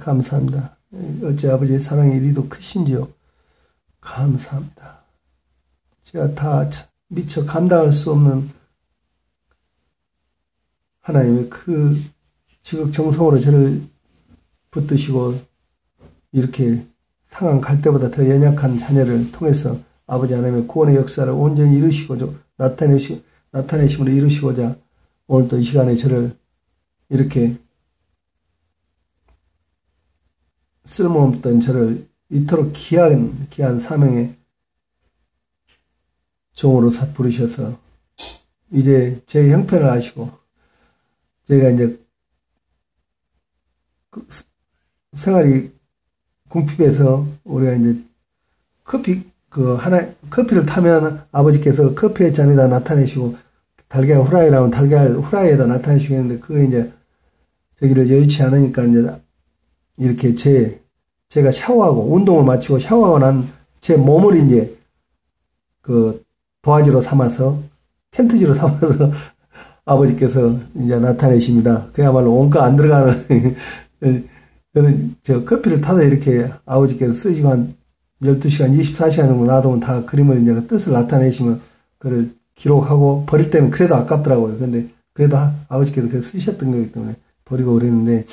감사합니다. 어찌 아버지의 사랑이 이리도 크신지요. 감사합니다. 제가 다 미처 감당할 수 없는 하나님의 그 지극정성으로 저를 붙드시고 이렇게 상한 갈 때보다 더 연약한 자녀를 통해서 아버지 하나님의 구원의 역사를 온전히 이루시고자 나타내심으로 이루시고자 오늘 또 이 시간에 저를 이렇게 쓸모없던 저를 이토록 귀한 사명의 종으로 부르셔서 이제 제 형편을 아시고 저희가 이제 생활이 궁핍해서 우리가 이제 커피를 타면 아버지께서 커피의 잔에다 나타내시고 달걀 후라이라면 달걀 후라이에다 나타내시겠는데 그거 이제 저기를 여의치 않으니까 이제 이렇게 제가 샤워하고 운동을 마치고 샤워하고 난 제 몸을 이제 그 도화지로 삼아서 텐트지로 삼아서 아버지께서 이제 나타내십니다. 그야말로 온가 안 들어가는 저는 저 커피를 타다 이렇게 아버지께서 쓰시고 한 12시간, 24시간 정도 놔두면 다 그림을 이제 뜻을 나타내시면 그걸 기록하고 버릴 때는 그래도 아깝더라고요. 근데 그래도 아버지께서 계속 쓰셨던 거기 때문에 버리고 그랬는데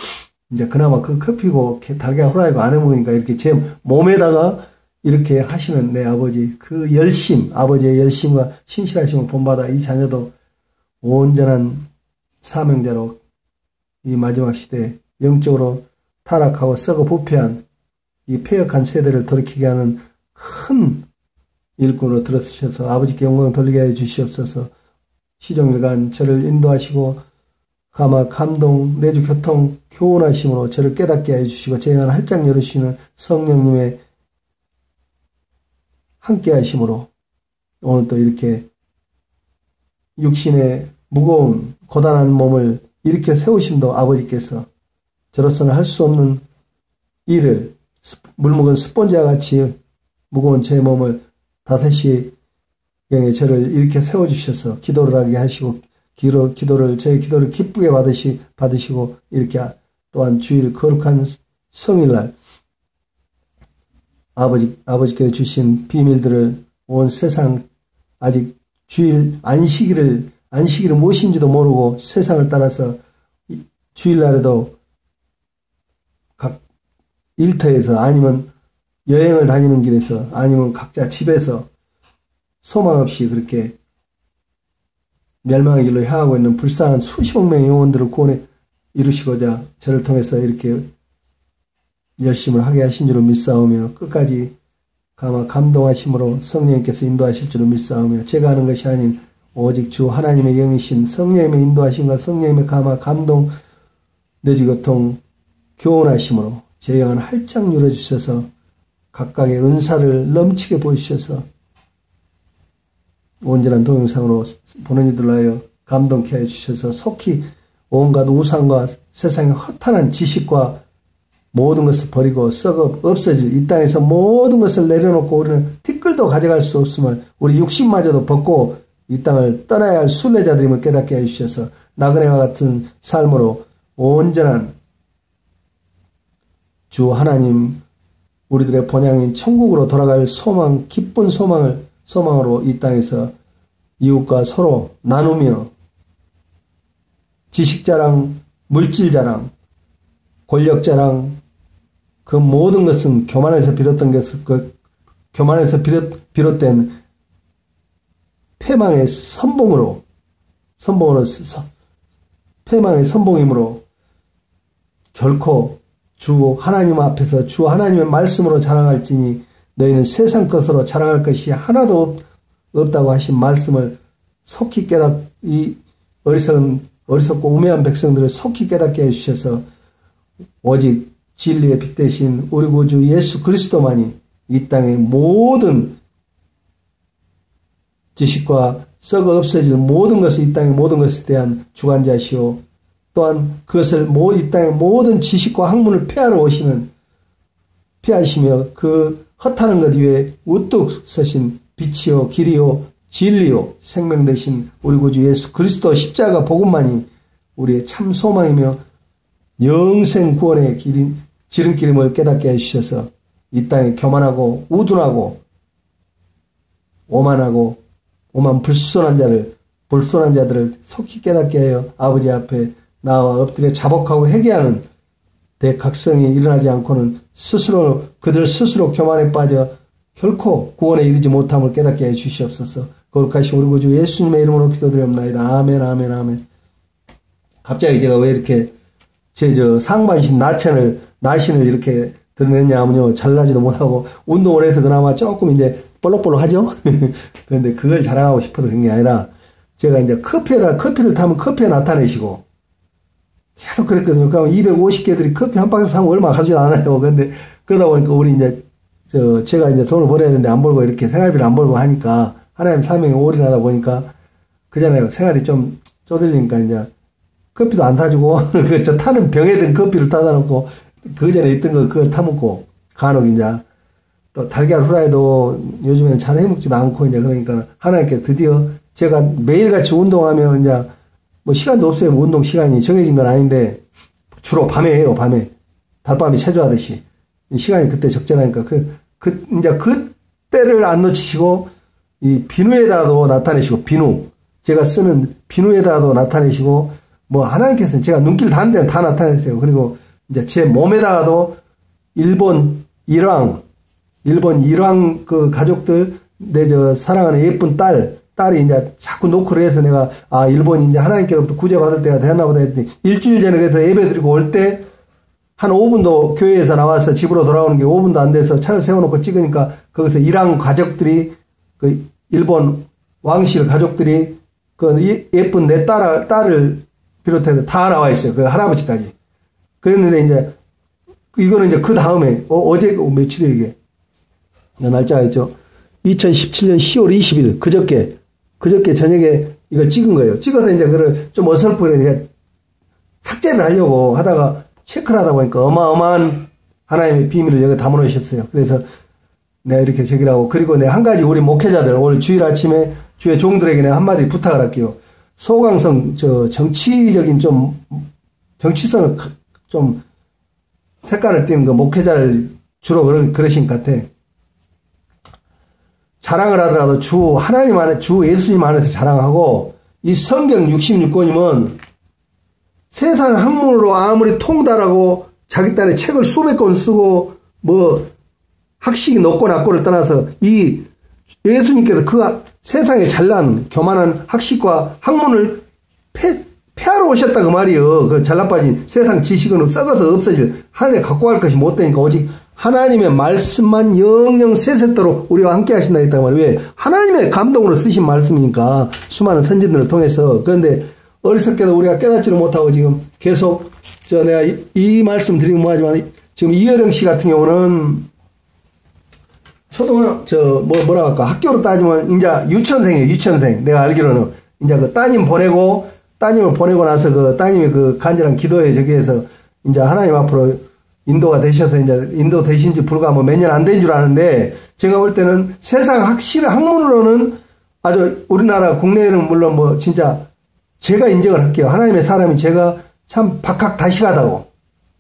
이제 그나마 그 커피고 달걀 후라이고 안 해먹으니까 이렇게 제 몸에다가 이렇게 하시는 내 아버지 그 아버지의 열심과 신실하심을 본받아 이 자녀도 온전한 사명자로 이 마지막 시대에 영적으로 타락하고 썩어 부패한 이 폐역한 세대를 돌이키게 하는 큰 일꾼으로 들어서셔서 아버지께 영광 돌리게 해 주시옵소서. 시종일관 저를 인도하시고 가마 감동 내주 교통 교훈하심으로 저를 깨닫게 해 주시고 제 영안 활짝 열으시는 성령님의 함께 하심으로 오늘 또 이렇게 육신의 무거운 고단한 몸을 일으켜 세우심도 아버지께서 저로서는 할 수 없는 일을 물먹은 스폰지와 같이 무거운 제 몸을 5시경에 저를 이렇게 세워주셔서 기도를 하게 하시고 저의 기도를 기쁘게 받으시고 이렇게 또한 주일 거룩한 성일날 아버지께서 주신 비밀들을 온 세상 아직 주일 안식일을 무엇인지도 모르고 세상을 따라서 주일날에도 각 일터에서 아니면 여행을 다니는 길에서 아니면 각자 집에서 소망 없이 그렇게 멸망의 길로 향하고 있는 불쌍한 수십억 명의 영혼들을 구원해 이루시고자 저를 통해서 이렇게 열심을 하게 하신 줄을 믿사오며 끝까지 감동하심으로 성령님께서 인도하실 줄을 믿사오며 제가 하는 것이 아닌 오직 주 하나님의 영이신 성령님의 인도하심과 성령님의 감동 내주교통 교훈하심으로 제 영혼 활짝 눌러주셔서 각각의 은사를 넘치게 보여주셔서 온전한 동영상으로 보는 이들로 하여 감동케 하여 주셔서 속히 온갖 우상과 세상의 허탄한 지식과 모든 것을 버리고 썩어 없어질 이 땅에서 모든 것을 내려놓고 우리는 티끌도 가져갈 수 없음을 우리 육신마저도 벗고 이 땅을 떠나야 할 순례자들임을 깨닫게 해주셔서 나그네와 같은 삶으로 온전한 주 하나님 우리들의 본향인 천국으로 돌아갈 소망 기쁜 소망으로 이 땅에서 이웃과 서로 나누며 지식자랑 물질자랑 권력자랑 그 모든 것은 교만에서 비롯된 패망의 패망의 선봉이므로 결코 주 하나님 앞에서 주 하나님의 말씀으로 자랑할지니 너희는 세상 것으로 자랑할 것이 하나도 없다고 하신 말씀을 속히 이 어리석고 우매한 백성들을 속히 깨닫게 해주셔서 오직 진리의 빛 대신 우리 구주 예수 그리스도만이 이 땅의 모든 지식과 썩어 없어질 모든 것을 이 땅의 모든 것에 대한 주관자시오. 또한 그것을 이 땅의 모든 지식과 학문을 폐하시며 그 허탄한 것 위에 우뚝 서신 빛이요 길이요 진리요 생명 되신 우리 구주 예수 그리스도 십자가 복음만이 우리의 참 소망이며 영생 구원의 길인 지름길임을 깨닫게 해주셔서 이 땅에 교만하고 우둔하고 오만하고 불순한 자들을 속히 깨닫게 하여 아버지 앞에 나와 엎드려 자복하고 회개하는 대각성이 일어나지 않고는 그들 스스로 교만에 빠져 결코 구원에 이르지 못함을 깨닫게 해 주시옵소서. 거룩하신 우리 구주 예수님의 이름으로 기도드리옵나이다. 아멘, 아멘, 아멘. 갑자기 제가 왜 이렇게 제 상반신 나신을 이렇게 드러냈냐 하면요, 잘나지도 못하고 운동을 해서 그나마 조금 이제 볼록볼록하죠. 그런데 그걸 자랑하고 싶어서 그런 게 아니라 제가 이제 커피를 타면 커피에 나타내시고 계속 그랬거든요. 그러면 250개들이 커피 한 박스 사면 얼마 가지도 않아요. 그런데 그러다 보니까 우리 이제 제가 이제 돈을 벌어야 되는데 안 벌고 이렇게 생활비를 안 벌고 하니까 하나님 사명에 올인하다 보니까 그잖아요. 생활이 좀 쪼들리니까 이제 커피도 안 사주고 저 타는 병에 든 커피를 타다 놓고 그 전에 있던 거 그걸 타먹고 간혹 이제 또 달걀 후라이도 요즘에는 잘 해먹지도 않고 이제 그러니까 하나님께 드디어 제가 매일같이 운동하면 이제 뭐 시간도 없어요. 뭐 운동 시간이 정해진 건 아닌데 주로 밤에 해요. 밤에 달밤이 체조하듯이 시간이 그때 적절하니까 이제 그때를 안 놓치시고 이 비누에다도 나타내시고 제가 쓰는 비누에다도 나타내시고 뭐 하나님께서는 제가 눈길 닿는 데는 다 나타냈어요. 그리고 이제 제 몸에다가도 일본 일왕 그 가족들 내 사랑하는 예쁜 딸이 이제 자꾸 노크를 해서 내가 일본이 이제 하나님께로부터 구제받을 때가 되었나 보다 했더니 일주일 전에 그래서 예배 드리고 올 때 한 5분도 교회에서 나와서 집으로 돌아오는 게 5분도 안 돼서 차를 세워놓고 찍으니까 거기서 일왕 가족들이 그 일본 왕실 가족들이 그 예쁜 내 딸을 비롯해서 다 나와 있어요. 그 할아버지까지. 그랬는데 이제 이거는 이제 그 다음에 어제 며칠이에요 이게 날짜가 있죠. 2017년 10월 20일 그저께 저녁에 이걸 찍은 거예요. 찍어서 이제 그걸 좀 어설프게 삭제를 하려고 하다가 체크를 하다 보니까 어마어마한 하나님의 비밀을 여기 담아놓으셨어요. 그래서 내가 이렇게 저기라고 그리고 내가 한 가지 우리 목회자들 오늘 주일 아침에 주의 종들에게 내가 한마디 부탁을 할게요. 소강성 정치적인 정치성을 좀 색깔을 띠는 그 목회자를 주로 그러신 것 같아. 자랑을 하더라도 주 예수님 안에서 자랑하고 이 성경 66권이면 세상 학문으로 아무리 통달하고 자기 딴에 책을 수백 권 쓰고 뭐 학식이 높고 낮고를 떠나서 이 예수님께서 그 세상에 잘난 교만한 학식과 학문을 폐하러 오셨다 그 말이에요. 그 잘나빠진 세상 지식은 썩어서 없어질 하늘에 갖고 갈 것이 못 되니까 오직 하나님의 말씀만 영영 세세토록 우리와 함께 하신다 했단 말이에요. 왜? 하나님의 감동으로 쓰신 말씀이니까 수많은 선진들을 통해서. 그런데 어리석게도 우리가 깨닫지를 못하고 지금 계속 내가 이 말씀 드리면 뭐하지만 지금 이여령 씨 같은 경우는 뭐라고 할까 학교로 따지면 이제 유치원생이에요. 유치원생. 내가 알기로는 이제 그 따님을 보내고 나서 그 따님의 그 간절한 기도에 저기에서 이제 하나님 앞으로 인도가 되셔서 이제 인도 되신 지 불과 뭐 몇 년 안 된 줄 아는데 제가 볼 때는 세상 학문으로는 아주 우리나라 국내에는 물론 뭐 진짜 제가 인정을 할게요. 하나님의 사람이 제가 참 박학다식하다고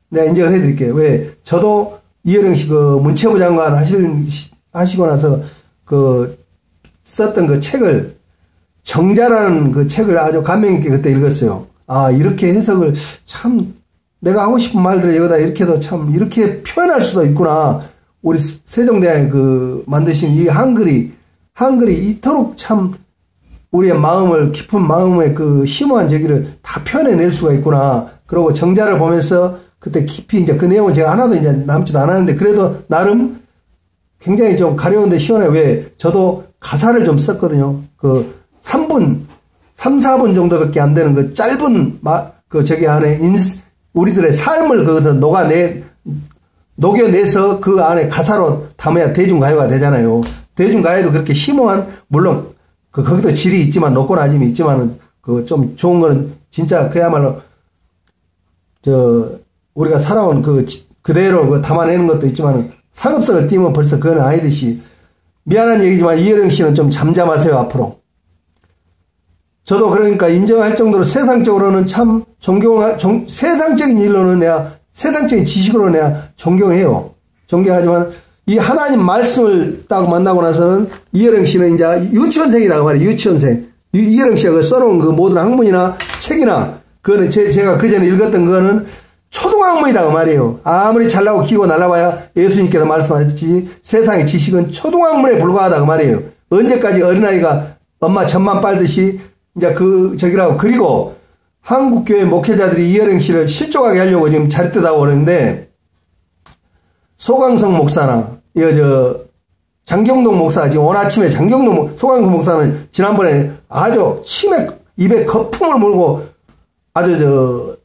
내가 인정을 해드릴게요. 왜? 저도 이여령 씨 그 문체부 장관 하시고 나서 그 썼던 그 책을 정자라는 그 책을 아주 감명 있게 그때 읽었어요. 이렇게 해석을 참 내가 하고 싶은 말들을 여기다 이렇게도 참 이렇게 표현할 수도 있구나. 우리 세종대왕이 그 만드신 이 한글이 이토록 참 우리의 마음을 깊은 마음의 그 심오한 저기를 다 표현해낼 수가 있구나. 그리고 정자를 보면서 그때 깊이 이제 그 내용은 제가 하나도 이제 남지도 않았는데 그래도 나름 굉장히 좀 가려운데 시원해. 왜? 저도 가사를 좀 썼거든요. 그 3, 4분 정도밖에 안 되는 그 짧은 그 저기 안에 우리들의 삶을 거기서 녹여내서 그 안에 가사로 담아야 대중가요가 되잖아요. 대중가요도 그렇게 심오한, 물론, 거기도 질이 있지만, 높고 낮음이 있지만은, 좀 좋은 거는 진짜 그야말로, 우리가 살아온 그대로 담아내는 것도 있지만은, 상업성을 띄면 벌써 그건 아니듯이, 미안한 얘기지만 이여령 씨는 좀 잠잠하세요, 앞으로. 저도 그러니까 인정할 정도로 세상적으로는 참 세상적인 일로는 내가 세상적인 지식으로 내가 존경해요. 존경하지만 이 하나님 말씀을 딱 만나고 나서는 이혜령 씨는 이제 유치원생이다 말이에요. 유치원생. 이혜령 씨가 써놓은 그 모든 학문이나 책이나 그거는 제가 그전에 읽었던 그거는 초등학문이다 말이에요. 아무리 잘나고 기고 날라봐야 예수님께서 말씀하셨지 세상의 지식은 초등학문에 불과하다고 말이에요. 언제까지 어린아이가 엄마 젖만 빨듯이 이제 저기라고. 그리고 한국교회 목회자들이 이혜령 씨를 실족하게 하려고 지금 자릿듯하고 그러는데 소강성 목사나 장경동 목사 지금 오늘 아침에 소강성 목사는 지난번에 아주 치매 입에 거품을 물고 아주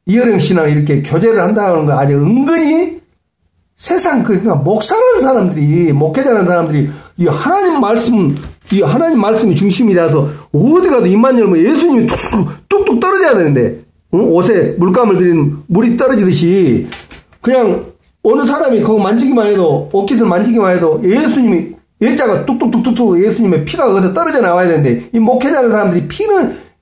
이혜령 씨랑 이렇게 교제를 한다는 거 아주 은근히 세상 그러니까 목사라는 사람들이 목회자라는 사람들이 이 하나님 말씀이 중심이 돼서 어디 가도 입만 열면 예수님이 뚝뚝 떨어져야 되는데 옷에 물감을 들이는 물이 떨어지듯이 그냥 어느 사람이 그거 만지기만 해도 옷깃을 만지기만 해도 예수님이 예자가 뚝뚝뚝뚝 예수님의 피가 거기서 떨어져 나와야 되는데 이 목회자라는 사람들이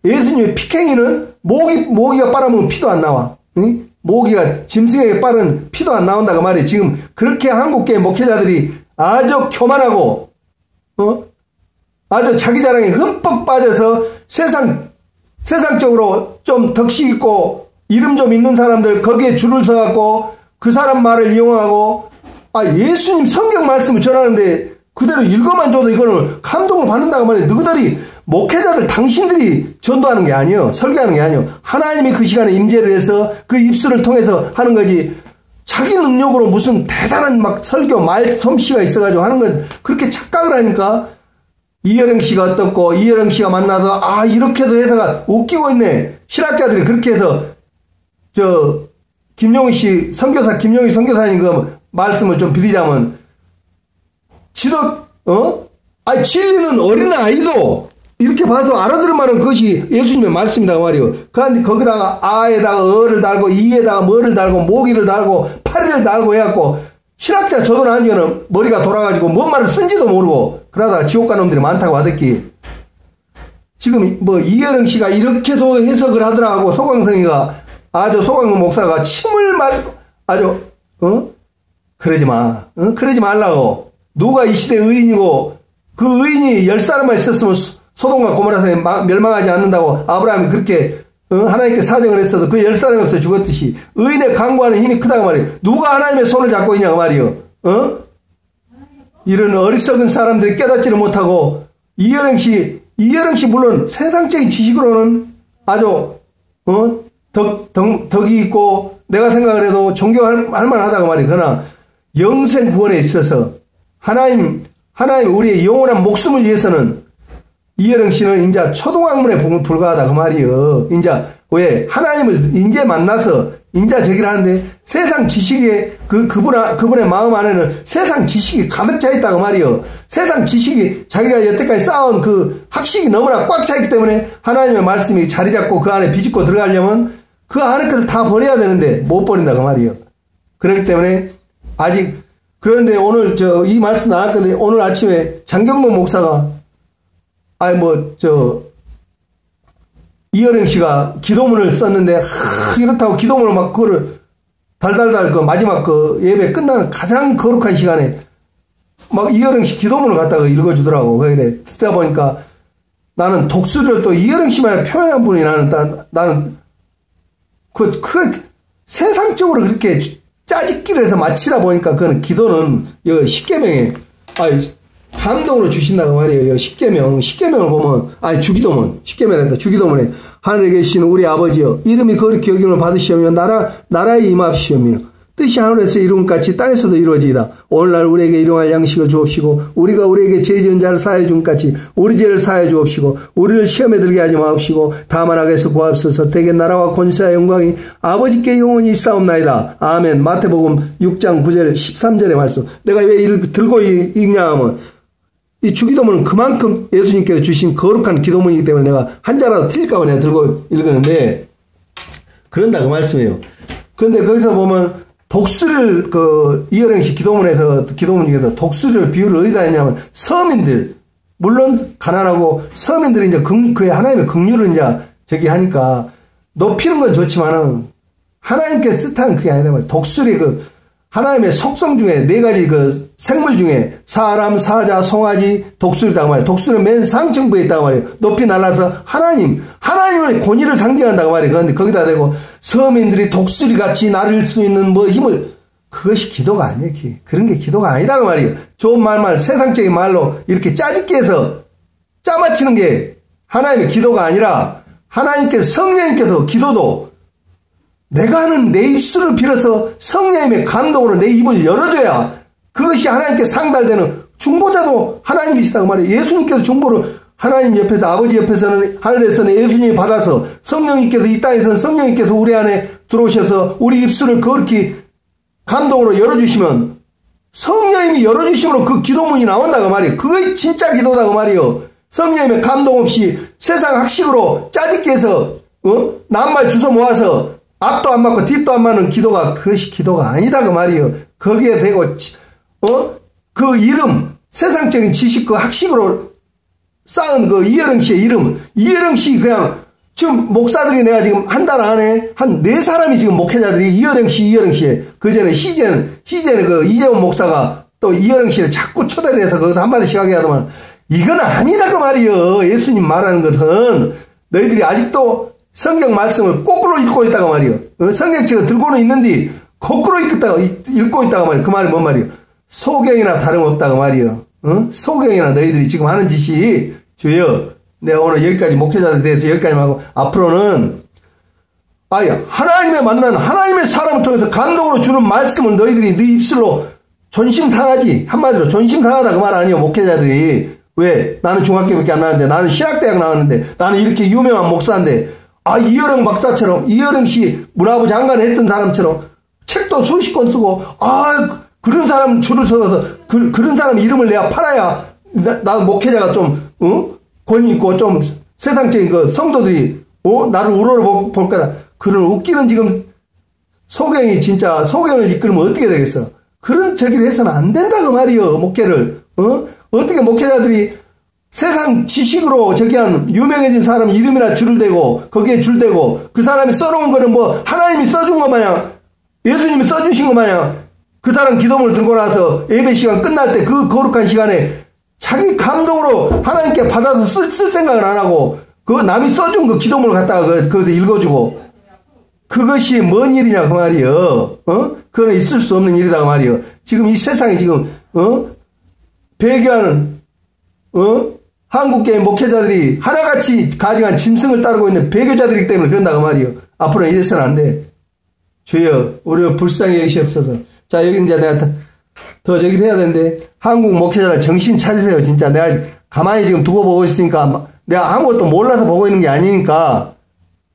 예수님의 피캥이는 모기가 빨아먹으면 피도 안 나와. 응? 모기가 짐승에게 빠른 피도 안 나온다고 말이에요. 지금 그렇게 한국계 목회자들이 아주 교만하고 아주 자기 자랑에 흠뻑 빠져서 세상적으로 좀 덕식 있고 이름 좀 있는 사람들 거기에 줄을 서갖고 그 사람 말을 이용하고 예수님 성경 말씀을 전하는데 그대로 읽어만 줘도 이거는 감동을 받는다고 말이에요. 너희들이 목회자들 당신들이 전도하는 게 아니에요. 설교하는 게 아니에요. 하나님이 그 시간에 임재를 해서 그 입술을 통해서 하는 거지. 자기 능력으로 무슨 대단한 막 설교 말 솜씨가 있어가지고 하는 건 그렇게 착각을 하니까 이혜령 씨가 어떻고 이혜령 씨가 만나서 이렇게도 해서가 웃기고 있네. 신학자들이 그렇게 해서 김용희 선교사님 그 말씀을 좀 빌리자면 진리는 어린아이도 이렇게 봐서 알아들을 만한 것이 예수님의 말씀이다 말이에요. 그런데 거기다가 아에다가 어를 달고 이에다가 뭐를 달고 모기를 달고 파리를 달고 해갖고 신학자 저도 나한테는 머리가 돌아가지고 뭔 말을 쓴지도 모르고 그러다가 지옥 간 놈들이 많다고 하더니 지금 이혜령 씨가 이렇게도 해석을 하더라고. 소강성이가 소강성 목사가 침을 말고 그러지 말라고. 누가 이 시대 의인이고 그 의인이 10사람만 있었으면 소돔과 고모라산에 멸망하지 않는다고 아브라함이 그렇게 하나님께 사정을 했어도 그 10사람이 없어 죽었듯이 의인의 강구하는 힘이 크다고 말이에요. 누가 하나님의 손을 잡고 있냐고 말이에요. 이런 어리석은 사람들이 깨닫지를 못하고 이혜령 씨 물론 세상적인 지식으로는 아주 덕이 있고 내가 생각을 해도 존경할 만하다고 말이에요. 그러나 영생 구원에 있어서 하나님 우리의 영원한 목숨을 위해서는 이혜령 씨는 이제 초등학문에 불과하다 그 말이에요. 이제 왜 하나님을 이제 만나서 이제 저기를 하는데 세상 지식에 그분의 마음 안에는 세상 지식이 가득 차 있다고 말이에요. 세상 지식이 자기가 여태까지 쌓아온 그 학식이 너무나 꽉 차 있기 때문에 하나님의 말씀이 자리 잡고 그 안에 비집고 들어가려면 그 안에 것을 다 버려야 되는데 못 버린다고 말이에요. 그렇기 때문에 그런데 오늘 이 말씀 나왔는데 오늘 아침에 장경동 목사가 이혜령 씨가 기도문을 썼는데 이렇다고 기도문을 막 그거를 달달달 마지막 예배 끝나는 가장 거룩한 시간에 막 이혜령 씨 기도문을 갖다가 읽어주더라고. 그래 듣다 보니까 나는 독수리를 또 이혜령 씨만 표현한 분이 나는 세상적으로 그렇게 짜집기를 해서 마치다 보니까 그거는 기도는 십계명에 감동으로 주신다고 말이에요. 십계명을 보면 십계명이란다. 주기도문에 하늘에 계신 우리 아버지여 이름이 거룩히 여김을 받으시오며 나라에 임합시오며 뜻이 하늘에서 이룬 같이 땅에서도 이루어지이다. 오늘날 우리에게 일용할 양식을 주옵시고 우리가 우리에게 죄 지은 자를 사하여 준 같이 우리 죄를 사하여 주옵시고 우리를 시험에 들게 하지 마옵시고 다만 악에서 구하옵소서. 대개 나라와 권세와 영광이 아버지께 영원히 있사옵나이다. 아멘. 마태복음 6장 9절 13절의 말씀. 내가 왜 들고 읽냐 하면 이 주기도문은 그만큼 예수님께서 주신 거룩한 기도문이기 때문에 내가 한자라도 틀릴까 봐 내가 들고 읽었는데 그런다 그 말씀이에요. 그런데 거기서 보면 독수리를 이혜령 씨 기도문 중에서 독수리를 비유를 어디다 했냐면 서민들 물론 가난하고 서민들이 이제 그의 하나님의 긍휼을 이제 저기 하니까 높이는 건 좋지만은 하나님께서 뜻하는 그게 아니다 말이에요. 독수리 하나님의 속성 중에 네 가지 생물 중에 사람, 사자, 송아지, 독수리다 말이에요. 독수리는 맨 상층부에 있다고 말이에요. 높이 날아서 하나님의 권위를 상징한다고 말이에요. 그런데 거기다 대고 서민들이 독수리같이 날을 수 있는 힘을, 그것이 기도가 아니에요. 그런 게 기도가 아니다고 말이에요. 좋은 말만 세상적인 말로 이렇게 짜집게 해서 짜맞히는 게 하나님의 기도가 아니라, 하나님께서, 성령님께서 기도도 내가 하는 내 입술을 빌어서 성령님의 감동으로 내 입을 열어줘야 그것이 하나님께 상달되는, 중보자도 하나님이시다고 말이에요. 예수님께서 중보를 하나님 옆에서, 아버지 옆에서는, 하늘에서는 예수님이 받아서, 성령님께서 이 땅에서는 성령님께서 우리 안에 들어오셔서 우리 입술을 그렇게 감동으로 열어주시면 성령님이 열어주심으로 그 기도문이 나온다고 말이에요. 그게 진짜 기도다고 말이에요. 성령님의 감동 없이 세상 학식으로 짜집게 해서 낱말 주워 모아서 앞도 안 맞고 뒷도 안 맞는 기도가, 그것이 기도가 아니다 그 말이에요. 거기에 대고 그 이름, 세상적인 지식, 그 학식으로 쌓은 그 이혜령 씨의 이름, 이혜령 씨 그냥 지금 목사들이 내가 지금 한 달 안에 한 4사람이 지금 목회자들이 이혜령 씨 그 전에 희재는 그 이재원 목사가 또 이혜령 씨를 자꾸 초대를 해서 거기서 한마디씩 하게 하더만, 이건 아니다 그 말이에요. 예수님 말하는 것은 너희들이 아직도 성경 말씀을 거꾸로 읽고 있다고 말이에요. 성경책을 들고는 있는데 거꾸로 읽고 있다고 말이에요. 그 말이 뭔 말이에요? 소경이나 다름없다고 말이에요. 소경이나 너희들이 지금 하는 짓이, 주여, 내가 오늘 여기까지 목회자들에 대해서 여기까지 하고, 앞으로는 하나님의 만난 하나님의 사람을 통해서 감동으로 주는 말씀을 너희들이 네 입술로 존심 상하지, 한마디로 존심 상하다 그 말 아니에요. 목회자들이 왜? 나는 중학교밖에 안 나왔는데, 나는 신학대학 나왔는데, 나는 이렇게 유명한 목사인데, 이혜령 박사처럼, 이혜령 씨 문화부 장관 했던 사람처럼 책도 수십 권 쓰고, 그런 사람 줄을 서서 그런 사람 이름을 내가 팔아야 나 목회자가 좀 권위 있고 좀 세상적인 그 성도들이 나를 우러러 볼 거다. 그런 웃기는 지금 소경이 진짜 소경을 이끌면 어떻게 되겠어? 그런 저기를 해서는 안 된다 그 말이요. 목회를 어떻게 목회자들이 세상 지식으로 저기한 유명해진 사람 이름이나 줄을 대고 거기에 줄 대고 그 사람이 써놓은 거는 뭐 하나님이 써준 것 마냥 예수님이 써주신 것 마냥 그 사람 기도문을 들고 나서 예배 시간 끝날 때 그 거룩한 시간에 자기 감동으로 하나님께 받아서 쓸 생각을 안 하고 그 남이 써준 그 기도문을 갖다가 그것도 읽어주고 그것이 뭔 일이냐 그 말이요. 그건 있을 수 없는 일이다 그 말이요. 지금 이 세상에 지금 배교하는 한국교회 목회자들이 하나같이 가증한 짐승을 따르고 있는 배교자들이기 때문에 그런다 그 말이요. 앞으로는 이래서는 안 돼. 주여 우리를 불쌍히 여기시옵소서. 자, 여기 이제 내가 더 저기를 해야 되는데, 한국 목회자들 정신 차리세요. 진짜 내가 가만히 지금 두고 보고 있으니까, 내가 아무것도 몰라서 보고 있는 게 아니니까,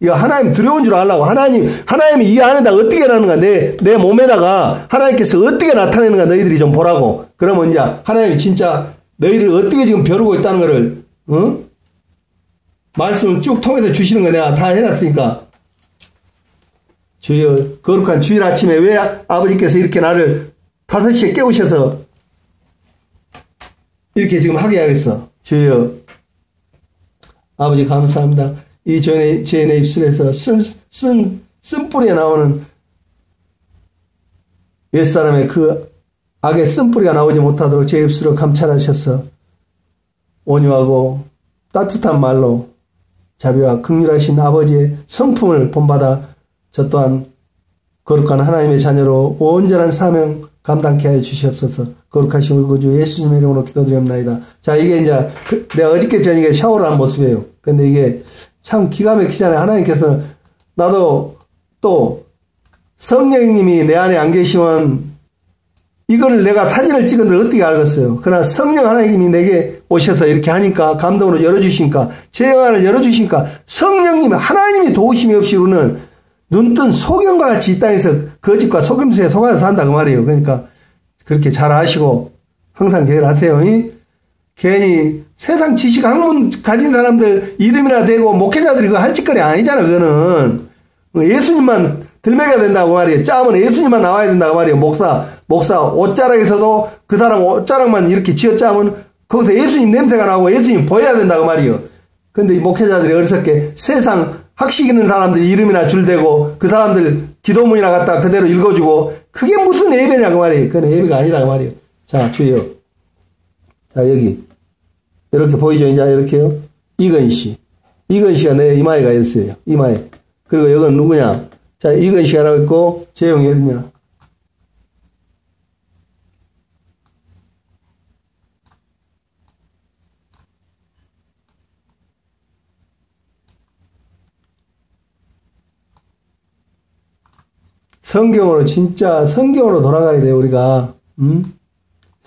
이거 하나님 두려운 줄 알라고. 하나님이 이 안에다 어떻게 나는가, 내 몸에다가 하나님께서 어떻게 나타내는가 너희들이 좀 보라고. 그러면 이제 하나님이 진짜 너희를 어떻게 지금 벼르고 있다는 거를, 말씀을 쭉 통해서 주시는 거 내가 다 해놨으니까. 주여, 거룩한 주일 아침에 왜 아버지께서 이렇게 나를 5시에 깨우셔서 이렇게 지금 하게 하겠어. 주여, 아버지 감사합니다. 이 죄인의 입술에서 쓴뿌리에 나오는 옛사람의 그 악의 쓴뿌리가 나오지 못하도록 제 입술을 감찰하셔서 온유하고 따뜻한 말로 자비와 긍휼하신 아버지의 성품을 본받아 저 또한 거룩한 하나님의 자녀로 온전한 사명 감당케 하여 주시옵소서. 거룩하신 우리 구주 예수님의 이름으로 기도드립니다. 자, 이게 이제 내가 어저께 저녁에 샤워를 한 모습이에요. 근데 이게 참 기가 막히잖아요. 하나님께서는 나도 또 성령님이 내 안에 안 계시면 이걸 내가 사진을 찍은데 어떻게 알겠어요. 그러나 성령 하나님이 내게 오셔서 이렇게 하니까 감동으로 열어주시니까 제 영안을 열어주시니까 성령님이 하나님이 도우심이 없이 우리는 눈뜬 소경과 같이 이 땅에서 거짓과 속임수에 속아서 산다 그 말이에요. 그러니까 그렇게 잘 아시고 항상 저기를 하세요. 괜히 세상 지식 학문 가진 사람들 이름이나 대고 목회자들이 그거 할 짓거리 아니잖아. 그거는 예수님만 들먹여야 된다고 말이에요. 짜면 예수님만 나와야 된다고 말이에요. 목사 옷자락에서도 그 사람 옷자락만 이렇게 지어짜면 거기서 예수님 냄새가 나고 예수님 보여야 된다고 말이에요. 근데 이 목회자들이 어리석게 세상 학식 있는 사람들 이름이나 줄대고 그 사람들 기도문이나 갖다 그대로 읽어주고 그게 무슨 예배냐 그 말이에요. 그건 예배가 아니다 그 말이에요. 자 주여. 자 여기 이렇게 보이죠? 이제 이렇게요. 이건희가 내 이마에가 있어요. 이마에. 그리고 이건 누구냐? 자 이건희가 나와 있고 재용이 어디냐? 성경으로 진짜 성경으로 돌아가야 돼요 우리가.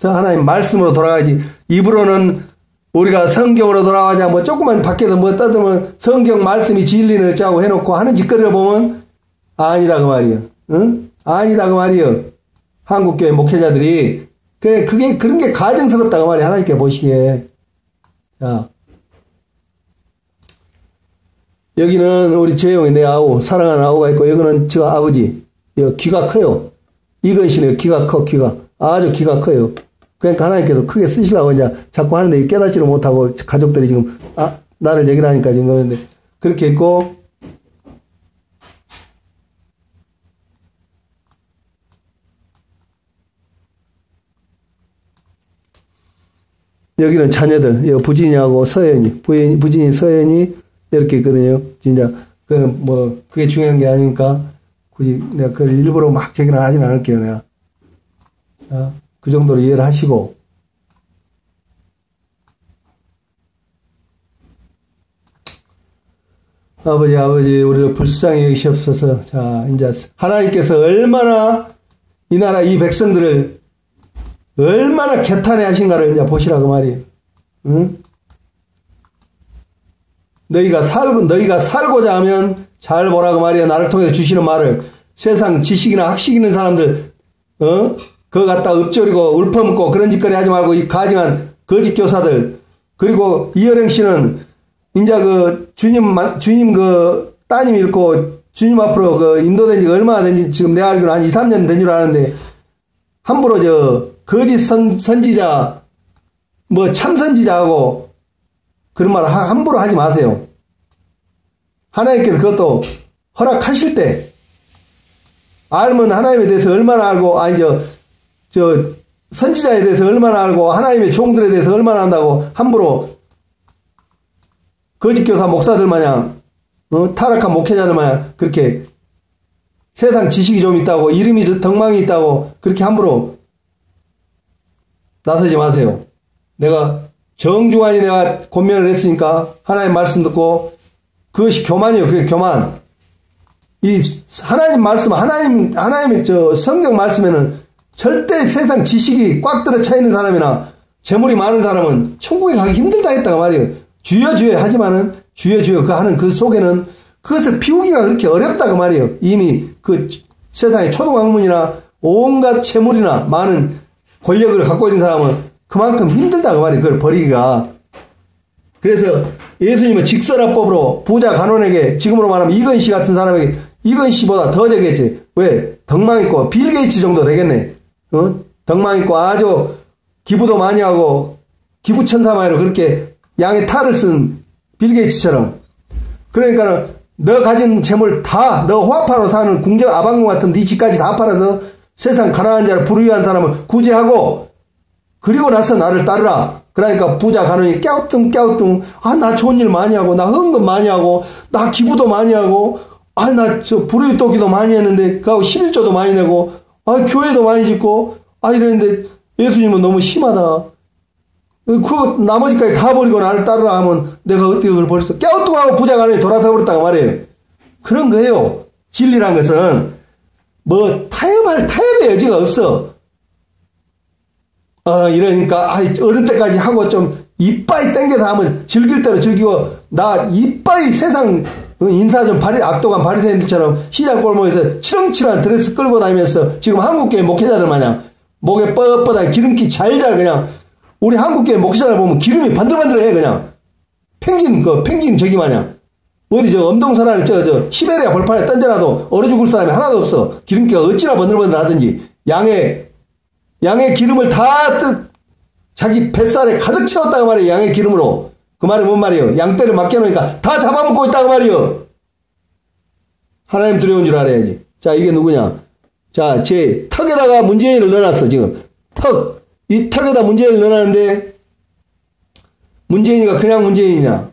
하나님 말씀으로 돌아가야지. 입으로는 우리가 성경으로 돌아가자 뭐 조금만 밖에서 뭐 떠들면 성경 말씀이 진리는 어쩌고 해놓고 하는 짓거리를 보면 아니다 그 말이에요. 응? 아니다 그 말이에요. 한국교회 목회자들이 그게 그런 게 가증스럽다 그 말이에요. 하나님께 보시기에. 자 여기는 우리 재용이 내 아우 사랑하는 아우가 있고 여기는 저 아버지. 귀가 커요. 이건희는 귀가 커, 귀가. 아주 귀가 커요. 그러니까 하나님께서 크게 쓰시려고 이제 자꾸 하는데 깨닫지를 못하고 가족들이 지금, 나를 얘기를 하니까 지금 그러는데. 그렇게 있고, 여기는 자녀들, 부진이하고 서연이, 부진이, 서연이 이렇게 있거든요. 진짜, 그게 중요한 게 아니니까. 굳이 내가 그걸 일부러 막 얘기는 하진 않을게요, 내가. 그 정도로 이해를 하시고. 아버지, 우리를 불쌍히 여기시옵소서. 자, 이제 하나님께서 얼마나 이 나라 이 백성들을 얼마나 개탄해 하신가를 이제 보시라고 말이에요. 응? 너희가 살고자 하면 잘 보라고 말이야. 나를 통해서 주시는 말을. 세상 지식이나 학식 있는 사람들, 그거 갖다 읊조리고 울퍼먹고 그런 짓거리 하지 말고 이 가증한 거짓 교사들. 그리고 이여령 씨는 이제 주님 따님 읽고 주님 앞으로 인도된 지가 얼마나 된지 지금 내가 알기로 한 2, 3년 된 줄 아는데 함부로 거짓 선지자, 참선지자하고 그런 말 함부로 하지 마세요. 하나님께서 그것도 허락하실 때, 알면 하나님에 대해서 얼마나 알고, 선지자에 대해서 얼마나 알고, 하나님의 종들에 대해서 얼마나 안다고, 함부로, 거짓교사 목사들 마냥, 타락한 목회자들 마냥, 그렇게, 세상 지식이 좀 있다고, 이름이 덕망이 있다고, 그렇게 함부로, 나서지 마세요. 정중하니 내가 권면을 했으니까, 하나님 말씀 듣고, 그것이 교만이에요. 그게 교만. 이 하나님 말씀, 하나님의 성경 말씀에는 절대 세상 지식이 꽉 들어 차 있는 사람이나 재물이 많은 사람은 천국에 가기 힘들다 했다고 말이에요. 주여 하지만은 주여 그 하는 그 속에는 그것을 비우기가 그렇게 어렵다고 말이에요. 이미 그 세상의 초등학문이나 온갖 재물이나 많은 권력을 갖고 있는 사람은 그만큼 힘들다고 말이에요. 그걸 버리기가. 그래서 예수님은 직설화법으로 부자 간원에게 지금으로 말하면 이건희 같은 사람에게 이건희 씨보다 더 되겠지. 왜? 덕망 있고 빌 게이츠 정도 되겠네. 덕망 있고 아주 기부도 많이 하고 기부천사마이로 그렇게 양의 탈을 쓴 빌 게이츠처럼. 그러니까 너 가진 재물 다 너 호화파로 사는 궁정 아방궁 같은 네 집까지 다 팔아서 세상 가난한 자를 불우이한 사람을 구제하고 그리고 나서 나를 따르라. 그러니까 부자 간원이 깨우뚱 나 좋은 일 많이 하고 나 헌금 많이 하고 나 기부도 많이 하고 나 불우이 돕기도 많이 했는데 그하고 11조도 많이 내고 교회도 많이 짓고 이랬는데 예수님은 너무 심하다. 그 나머지까지 다 버리고 나를 따르라 하면 내가 어떻게 그걸 버렸어. 깨우뚱하고 부자 간원이 돌아서 버렸다고 말이에요. 그런 거예요. 진리란 것은 타협의 여지가 없어. 이러니까, 어른 때까지 하고 좀 이빠이 땡겨서 하면 즐길 대로 즐기고, 나 이빠이 세상 인사 좀 악독한 바리새인들처럼 시장 골목에서 치렁치렁한 드레스 끌고 다니면서 지금 한국교회 목회자들 마냥 목에 뻣뻣한 기름기 잘잘 그냥 우리 한국교회 목회자들 보면 기름이 반들반들해 그냥. 펭귄 저기 마냥. 어디 엄동설안에 시베리아 벌판에 던져놔도 얼어 죽을 사람이 하나도 없어. 기름기가 어찌나 번들번들 하든지. 양의 기름을 다 자기 뱃살에 가득 채웠다고 말이에요. 양의 기름으로. 그 말이 뭔 말이에요? 양떼를 맡겨놓으니까 다 잡아먹고 있다고 말이에요. 하나님 두려운 줄 알아야지. 자, 이게 누구냐? 자, 제 턱에다가 문재인을 넣어놨어, 지금. 턱. 이 턱에다 문재인을 넣어놨는데, 문재인이가 그냥 문재인이냐?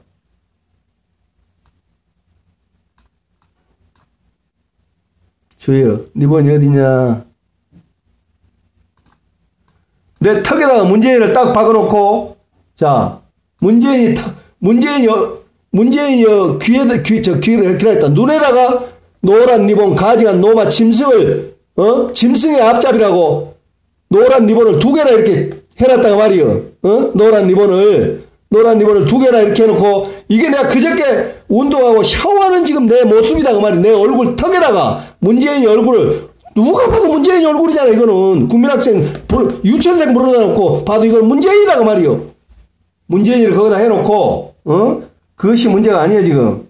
주여, 리본이 어디냐? 내 턱에다가 문재인을 딱 박아놓고, 자, 문재인이 귀를 했다. 눈에다가 노란 리본 가지간 노마 짐승을, 짐승의 앞잡이라고 노란 리본을 2개나 이렇게 해놨다가 말이요. 노란 리본을 2개나 이렇게 해놓고, 이게 내가 그저께 운동하고 샤워하는 지금 내 모습이다, 그 말이야. 내 얼굴 턱에다가 문재인이 얼굴을, 누가 봐도 문재인이 얼굴이잖아, 이거는. 국민학생, 유치원생 물어다 놓고 봐도 이건 문재인이다, 그 말이요. 문재인을 거기다 해놓고, 그것이 문제가 아니에요, 지금.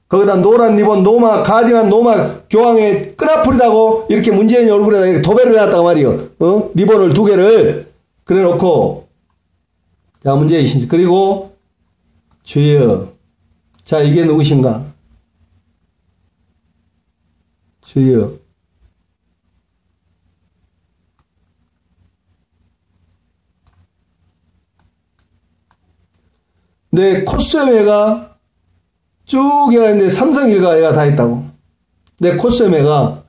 거기다 노란 리본, 가증한 노마 교황의 끈앞풀이라고 이렇게 문재인 얼굴에다 이렇게 도배를 해놨다고 말이요. 리본을 2개를 그래 놓고, 자, 문재인 신. 그리고, 주여. 자, 이게 누구신가? 주여. 내 콧수염에가 쭉 일어났는데 삼성일가가 다 있다고. 내 콧수염에가,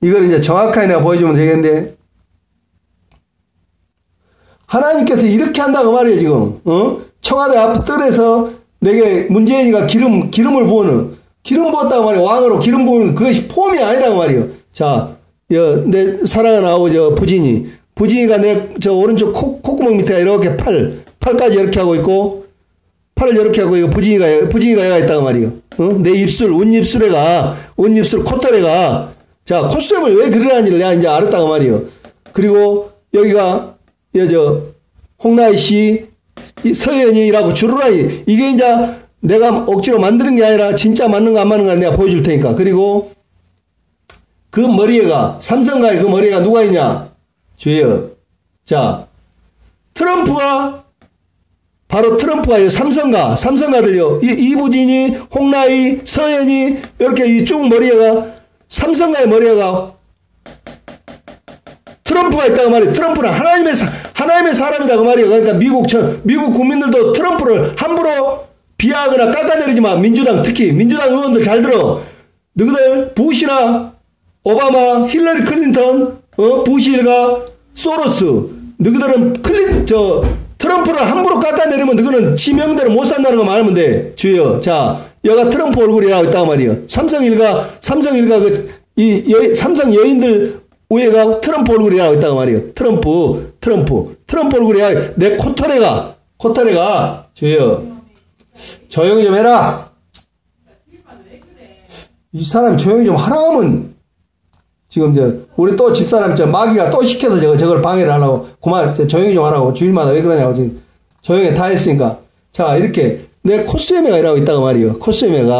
이걸 이제 정확하게 내가 보여주면 되겠는데, 하나님께서 이렇게 한다고 말이에요, 지금. 청와대 앞 뜰에서 내게 문재인이가 기름을 부어는, 기름 부었다고 말이에요. 왕으로 기름 부으는 그것이 폼이 아니라고 말이에요. 자, 내 사랑하는 아버지, 부진이가 내 저 오른쪽 콧구멍 밑에가 이렇게 팔까지 이렇게 하고 있고, 팔을 이렇게 하고, 이거 부진이가 얘가 있다고 말이에요. 내 입술, 웃입술, 콧털에가, 자, 콧수염을 왜 그러는지를 내가 이제 알았다고 말이에요. 그리고 여기가, 홍나희 씨, 서현이라고 주르라니, 이게 이제 내가 억지로 만드는 게 아니라 진짜 맞는 거 안 맞는 거 내가 보여줄 테니까. 그리고 그 머리에가, 삼성가의 그 머리에가 누가 있냐? 주여. 자, 바로 트럼프가 삼성가들요. 이부진이, 홍나희, 서현이, 이렇게 이 쭉 머리에가, 삼성가의 머리에가 트럼프가 있다고 말이에요. 트럼프는 하나님의 사람이다, 그 말이에요. 그러니까 미국 국민들도 트럼프를 함부로 비하하거나 깎아내리지 마. 특히 민주당 의원들 잘 들어. 너희들 부시나 오바마, 힐러리 클린턴, 부시 일가, 소로스, 너희들은 트럼프를 함부로 깎아내리면 너희는 지명대로 못 산다는 거 말하면 돼. 주여. 자, 여가 트럼프 얼굴이라고 있다고 말이에요. 삼성 여인들 위에가 트럼프 얼굴이라고 있다고 말이에요. 트럼프 얼굴이야. 내 콧털에가, 주여. 조용히 좀 해라. 이 사람 조용히 좀 하라 하면, 지금 우리 또 집사람 마귀가 또 시켜서 저걸 방해를 하려고, 그만 조용히 좀 하라고. 주일마다 왜 그러냐고. 지금 조용히 다 했으니까. 자, 이렇게 내 콧수염에가 이라고 있다고 말이에요. 콧수염에가.